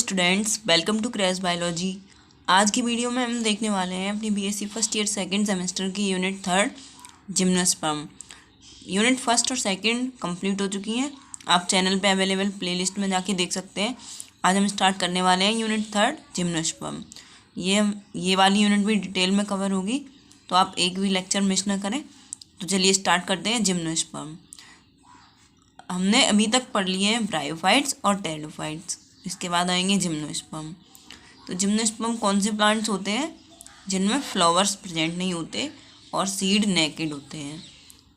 Students, welcome to crash biology. आज की video में हम देखने वाले हैं अपनी BSc first year second semester की यूनिट 3 जिम्नोस्पर्म। यूनिट फर्स्ट और सेकंड कंप्लीट हो चुकी हैं। आप चैनल पे अवेलेबल प्लेलिस्ट में जाके देख सकते हैं। आज हम स्टार्ट करने वाले हैं यूनिट 3 जिम्नोस्पर्म। ये वाली यूनिट भी डिटेल में कवर होगी, तो आप एक भी लेक्चर मिस ना करें। तो चलिए स्टार्ट करते हैं जिम्नोस्पर्म। हमने अभी तक पढ़ लिए हैं ब्रायोफाइट्स और टेरिडोफाइट्स, इसके बाद आएंगे जिम्नोस्पर्म। तो जिम्नोस्पर्म कौन से प्लांट्स होते हैं जिनमें फ्लावर्स प्रेजेंट नहीं होते और सीड नेकेड होते हैं।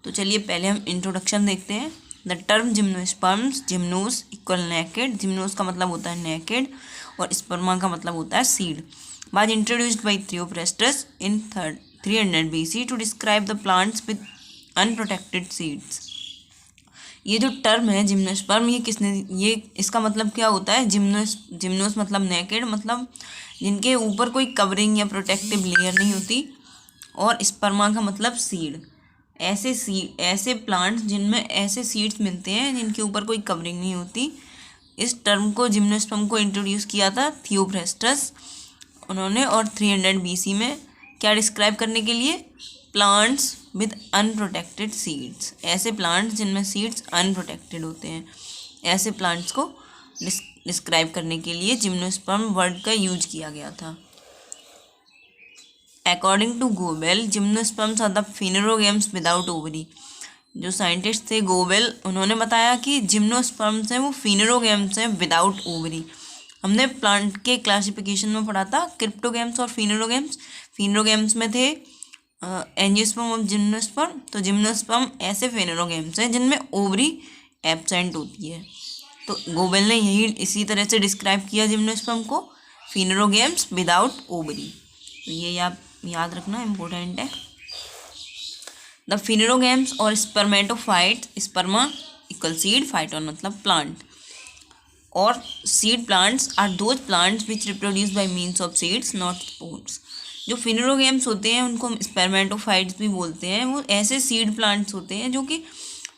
तो चलिए पहले हम इंट्रोडक्शन देखते हैं। The term gymnosperms, जिम्नोस equal naked. जिम्नोस का मतलब होता है नेकेड और स्पर्मा का मतलब होता है seed. Was introduced by Theophrastus in 300 BC to describe the plants with unprotected seeds. ये जो टर्म है जिम्नोस्पर्म, ये इसका मतलब क्या होता है? जिम्नोस मतलब नेकेड, मतलब जिनके ऊपर कोई कवरिंग या प्रोटेक्टिव लेयर नहीं होती, और स्पर्मा का मतलब सीड। ऐसे प्लांट्स जिनमें ऐसे सीड्स मिलते हैं जिनके ऊपर कोई कवरिंग नहीं होती। इस टर्म को जिम्नोस्पर्म को इंट्रोड्यूस किया था थियोफ्रास्टस उन्होंने, और 300 BC में क्या डिस्क्राइब करने के लिए? Plants with unprotected seeds. ऐसे प्लांट्स जिनमें सीड्स अनप्रोटेक्टेड होते हैं, ऐसे प्लांट्स को डिस्क्राइब करने के लिए जिम्नोस्पर्म वर्ड का यूज किया गया था। According to Goebel, gymnosperms are the phanerogams without ovary. जो साइंटिस्ट थे गोबेल, उन्होंने बताया कि जिम्नोस्पर्म्स हैं वो फिनेरोगेम्स हैं विदाउट ओवरी। हमने प्लांट के क्लासिफिकेशन में पढ़ा था क्रिप्टोगेम्स और फिनेरोगेम्स। फिनेरोगेम्स में थे एंजियोस्पर्म और जिम्नोस्पर्म। तो जिम्नोस्पर्म ऐसे फेनेरोगेम्स हैं जिनमें ओवरी एब्सेंट होती है। तो गोबेल ने इसी तरह से डिस्क्राइब किया जिम्नोस्पर्म को, फेनेरोगेम्स विदाउट ओवरी। तो ये आप याद रखना इम्पोर्टेंट है। द फेनेरोगेम्स और spermatophyte, sperma equal seed, phyton मतलब प्लांट, और seed plants are those plants which reproduce by means of seeds not spores. जो फिनेरोगेम्स होते हैं उनको हम स्पर्मेटोफाइट्स भी बोलते हैं। वो ऐसे सीड प्लांट्स होते हैं जो कि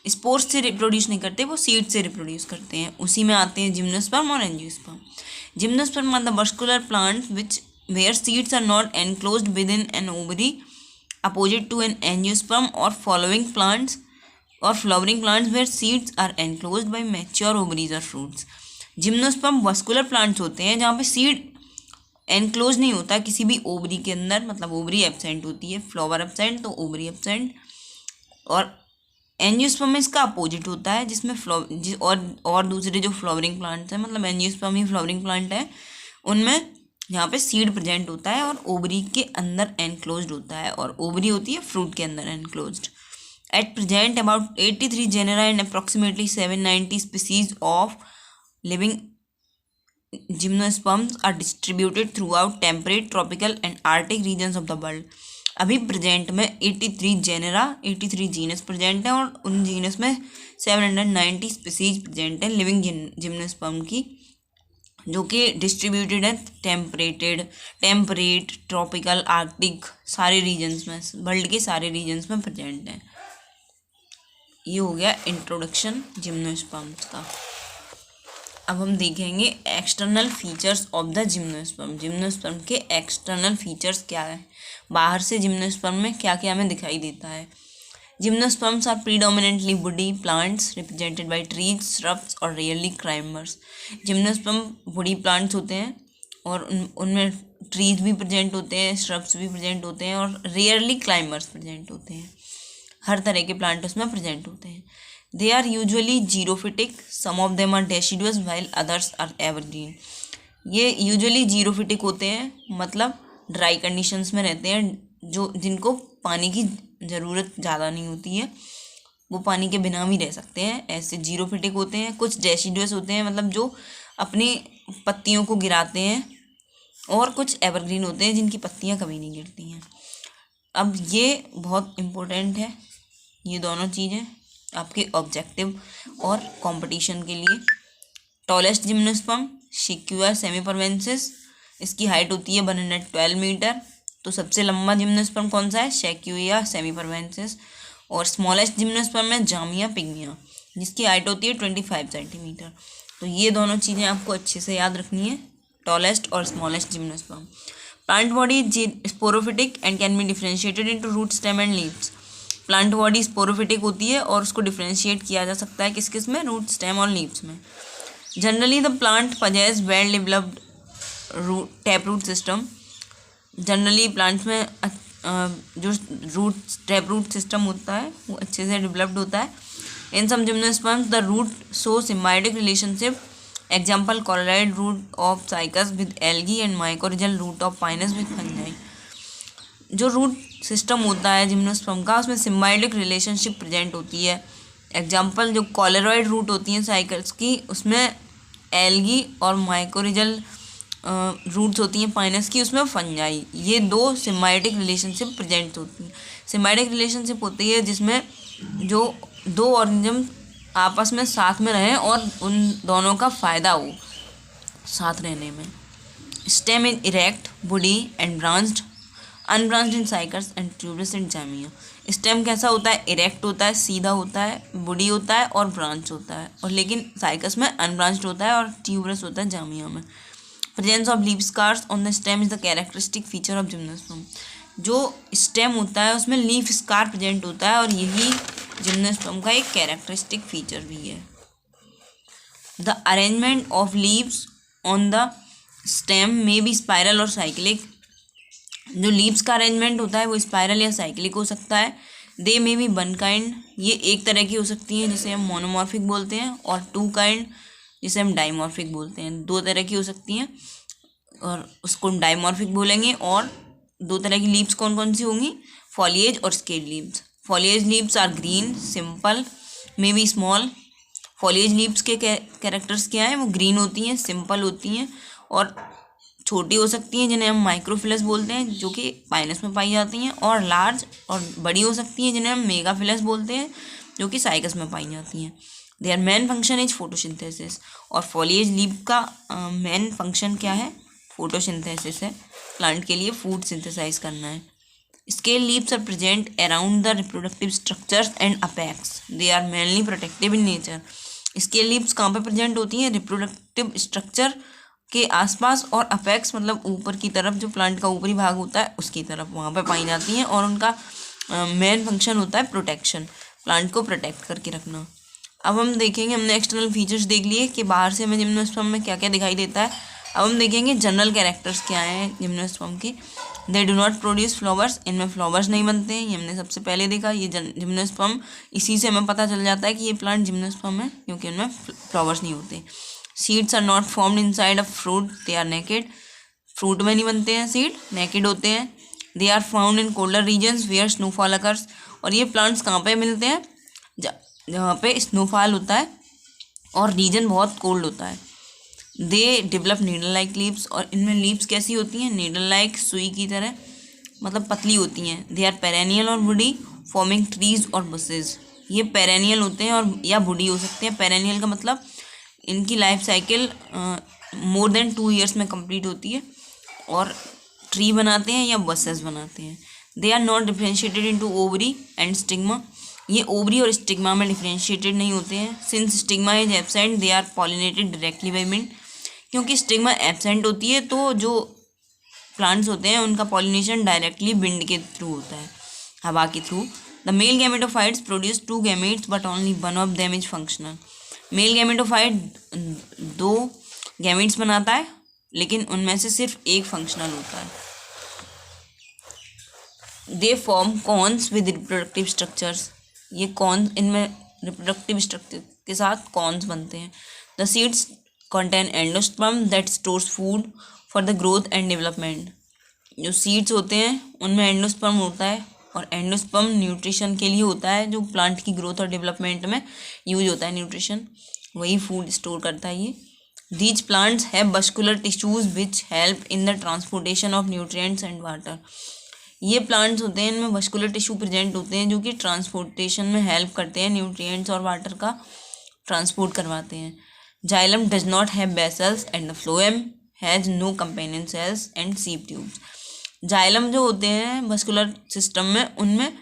स्पोर्स से रिप्रोड्यूस नहीं करते, वो सीड से रिप्रोड्यूस करते हैं। उसी में आते हैं जिम्नोस्पर्म और angiosperm. Gymnosperm are the vascular plants which where seeds are not enclosed within an ovary, opposite to an angiosperm और flowering plants where seeds are enclosed by mature ovaries और fruits. Gymnosperm vascular plants होते हैं जहाँ पे seed enclose नहीं होता किसी भी ओवरी के अंदर, मतलब ओवरी एब्सेंट होती है, फ्लावर एब्सेंट तो ओवरी एब्सेंट। और एंजियोस्पर्म में इसका अपोजिट होता है, जिसमें और दूसरे जो फ्लावरिंग प्लांट्स हैं, मतलब एंजियोस्पर्म ही फ्लावरिंग प्लांट है, उनमें यहाँ पे सीड प्रेजेंट होता है और ओवरी के अंदर एनक्लोज्ड होता है, और ओवरी होती है फ्रूट के अंदर enclosed. At present about 83 genera and approximately 790 species of living gymnosperms are distributed through temperate, tropical and arctic regions of the world. अभी प्रेजेंट में 83 जीनस प्रेजेंट हैं, और उन जीनस में 790 स्पीसीज प्रेजेंट हैं लिविंग जिम्नोस्पर्म की, जो कि डिस्ट्रीब्यूटेड है टेम्परेट, ट्रॉपिकल, आर्कटिक सारे रीजन्स में, वर्ल्ड के सारे रीजन्स में प्रेजेंट हैं। ये हो गया इंट्रोडक्शन जिम्नोस्पर्म्स का। अब हम देखेंगे external features of the gymnosperm. Gymnosperm के एक्सटर्नल फीचर्स क्या है, बाहर से जिम्नोस्पर्म में क्या क्या हमें दिखाई देता है। Gymnosperms are predominantly woody plants represented by trees, shrubs और rarely climbers. Gymnosperm woody plants होते हैं और उनमें ट्रीज भी प्रेजेंट होते हैं, श्रब्स भी प्रेजेंट होते हैं, और रेयरली क्लाइंबर्स प्रेजेंट होते हैं। हर तरह के प्लांट उसमें प्रेजेंट होते हैं। They are usually xerophytic, some of them are deciduous while others are evergreen. ये यूजुअली जीरोफिटिक होते हैं, मतलब ड्राई कंडीशंस में रहते हैं, जिनको पानी की ज़रूरत ज़्यादा नहीं होती है, वो पानी के बिना भी रह सकते हैं, ऐसे जीरोफिटिक होते हैं। कुछ डेसिडुअस होते हैं, मतलब जो अपनी पत्तियों को गिराते हैं, और कुछ एवरग्रीन होते हैं जिनकी पत्तियाँ कभी नहीं गिरती हैं। अब ये बहुत इम्पोर्टेंट है, ये दोनों चीज़ें आपके ऑब्जेक्टिव और कंपटीशन के लिए। टॉलेस्ट जिम्नोस्पर्म शिक्यूआ सेमीपरवेंसिस, इसकी हाइट होती है 112 मीटर। तो सबसे लंबा जिम्नोस्पर्म कौन सा है? शिक्यूआ सेमीपरवेंसिस। और स्मॉलेस्ट जिम्नोस्पर्म है जामिया पिग्मिया, जिसकी हाइट होती है 25 सेंटीमीटर। तो ये दोनों चीज़ें आपको अच्छे से याद रखनी है। tallest or smallest gymnosperm. Plant body is sporophytic and can be differentiated into root, stem and leaves. Plant body sporophytic होती है और उसको डिफ्रेंशिएट किया जा सकता है किस किस में, रूट, स्टेम और लीव्स में. Generally the plant possess well developed tap root system. Generally plants में जो रूट टैप रूट सिस्टम होता है वो अच्छे से डेवलप्ड होता है. In some gymnosperms the root show symbiotic relationship. Example coralloid root of Cycas with algae and mycorrhizal root of Pinus with fungi. जो रूट सिस्टम होता है जिम्नोस्पर्म का उसमें सिम्बायोटिक रिलेशनशिप प्रेजेंट होती है. एग्जाम्पल जो कॉलोराइड रूट होती हैं साइकल्स की उसमें एल्गी और माइकोरिजल रूट्स होती हैं पाइनस की उसमें फंजाई. ये दो सिम्बायोटिक रिलेशनशिप प्रेजेंट होती हैं. सिम्बायोटिक रिलेशनशिप होती है जिसमें जो दो ऑर्गेनिज्म आपस में साथ में रहें और उन दोनों का फ़ायदा हो साथ रहने में. स्टेम इज इरेक्ट, बुडी and branched, unbranched in cycas and tuberous in Jamia. Stem कैसा होता है, इरेक्ट होता है, सीधा होता है, बुडी होता है और ब्रांच होता है. और लेकिन साइकस में अनब्रांच्ड होता है और ट्यूबरस होता है जामिया में. Presence of leaf scars on the stem is the characteristic feature of gymnosperm. जो स्टेम होता है उसमें लीफ स्कार प्रेजेंट होता है और यही जिम्नोस्पर्म का एक कैरेक्टरिस्टिक फीचर भी है. The arrangement of leaves on the stem may be spiral और साइक्लिक. जो लीव्स का अरेंजमेंट होता है वो स्पाइरल या साइक्लिक हो सकता है. दे मे बी वन काइंड, ये एक तरह की हो सकती हैं जिसे हम मोनोमॉर्फिक बोलते हैं, और टू काइंड जिसे हम डाइमॉर्फिक बोलते हैं. दो तरह की हो सकती हैं और उसको हम डाइमॉर्फिक बोलेंगे. और दो तरह की लीव्स कौन कौन सी होंगी, फॉलिएज और scale leaves. Foliage leaves are green, simple, may be small. Foliage leaves के कैरेक्टर्स क्या हैं, वो ग्रीन होती हैं, सिंपल होती हैं और छोटी हो सकती हैं जिन्हें हम माइक्रोफिलस बोलते हैं जो कि पाइनस में पाई जाती हैं. और लार्ज और बड़ी हो सकती हैं जिन्हें हम मेगाफिलस बोलते हैं जो कि साइकस में पाई जाती हैं. Their main function is photosynthesis. और फॉलिएज लीव का मेन फंक्शन क्या है, फोटोसिंथेसिस है. प्लांट के लिए फूड सिंथेसाइज करना है. Scale leaves are present around the reproductive structures and apex. They are mainly protective in nature. Scale leaves कहाँ पे प्रेजेंट होती हैं, रिप्रोडक्टिव स्ट्रक्चर के आसपास, और अपेक्स मतलब ऊपर की तरफ, जो प्लांट का ऊपरी भाग होता है उसकी तरफ वहाँ पे पाई जाती हैं. और उनका मेन फंक्शन होता है प्रोटेक्शन, प्लांट को प्रोटेक्ट करके रखना. अब हम देखेंगे, हमने एक्सटर्नल फीचर्स देख लिए कि बाहर से हमें जिम्नोस्पर्म में क्या क्या दिखाई देता है. अब हम देखेंगे जनरल कैरेक्टर्स क्या हैं जिम्नोस्पर्म के. They do not produce flowers, इनमें फ्लावर्स नहीं बनते हैं, ये हमने सबसे पहले देखा. ये जिम्नोस्पर्म, इसी से हमें पता चल जाता है कि ये प्लांट जिम्नोस्पर्म है क्योंकि उनमें फ्लावर्स नहीं होते. Seeds are not formed inside a fruit, they are naked. Fruit में नहीं बनते हैं सीड, नेकेड होते हैं. They are found in colder regions where snowfall occurs. और ये प्लांट्स कहाँ पे मिलते हैं, जहाँ पे स्नोफॉल होता है और रीजन बहुत कोल्ड होता है. They develop needle like leaves. और इनमें लीव्स कैसी होती हैं, नीडल लाइक, सुई की तरह, मतलब पतली होती हैं. दे आर पेरेनियल और वुडी, फॉर्मिंग ट्रीज और बुशेज. ये पेरेनियल होते हैं और या वुडी हो सकते हैं. पेरेनियल का मतलब इनकी life cycle more than 2 years में कंप्लीट होती है और ट्री बनाते हैं या बसेस बनाते हैं. They are not differentiated into ovary and stigma. ये ओवरी और स्टिग्मा में डिफ्रेंशिएटेड नहीं होते हैं. Since stigma is absent they are pollinated directly by wind. क्योंकि स्टिग्मा एब्सेंट होती है तो जो प्लांट्स होते हैं उनका पॉलिनेशन डायरेक्टली विंड के थ्रू होता है, हवा के through. The male gametophytes produce 2 gametes but only one of them is functional. Male gametophyte 2 gametes बनाता है लेकिन उनमें से सिर्फ एक फंक्शनल होता है. They form cons with reproductive structures. ये कॉन्स, इनमें रिप्रोडक्टिव स्ट्रक्चर के साथ कॉन्स बनते हैं. The seeds contain endosperm that stores food for the growth and development. जो सीड्स होते हैं उनमें एंडोस्पर्म होता है और एंडोस्पर्म न्यूट्रिशन के लिए होता है, जो प्लांट की ग्रोथ और डेवलपमेंट में यूज होता है. न्यूट्रिशन, वही फूड स्टोर करता है ये. These plants have muscular tissues which help in the transportation of nutrients and water. ये प्लांट्स होते हैं, इनमें मस्कुलर टिश्यू प्रेजेंट होते हैं जो कि ट्रांसपोर्टेशन में हेल्प करते हैं, न्यूट्रिएंट्स और वाटर का ट्रांसपोर्ट करवाते हैं. Xylem does not have vessels and the phloem has no companion cells and sieve tubes. Xylem जो होते हैं मस्कुलर सिस्टम में, उनमें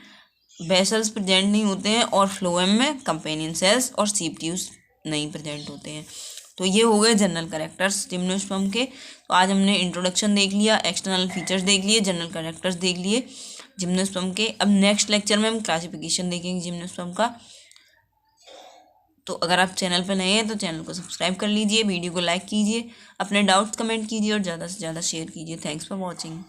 बेसल्स प्रेजेंट नहीं होते हैं और फ्लोएम में कंपेनियन सेल्स और सीप ट्यूब्स नहीं प्रेजेंट होते हैं. तो ये हो गए जनरल कैरेक्टर्स जिम्नोस्पर्म के। तो आज हमने इंट्रोडक्शन देख लिया, एक्सटर्नल फीचर्स देख लिए, जनरल कैरेक्टर्स देख लिए जिम्नोस्पर्म के। अब नेक्स्ट लेक्चर में हम क्लासिफिकेशन देखेंगे जिम्नोस्पर्म का। तो अगर आप चैनल पर नए हैं तो चैनल को सब्सक्राइब कर लीजिए, वीडियो को लाइक कीजिए, अपने डाउट्स कमेंट कीजिए और ज़्यादा से ज़्यादा शेयर कीजिए। Thanks for watching.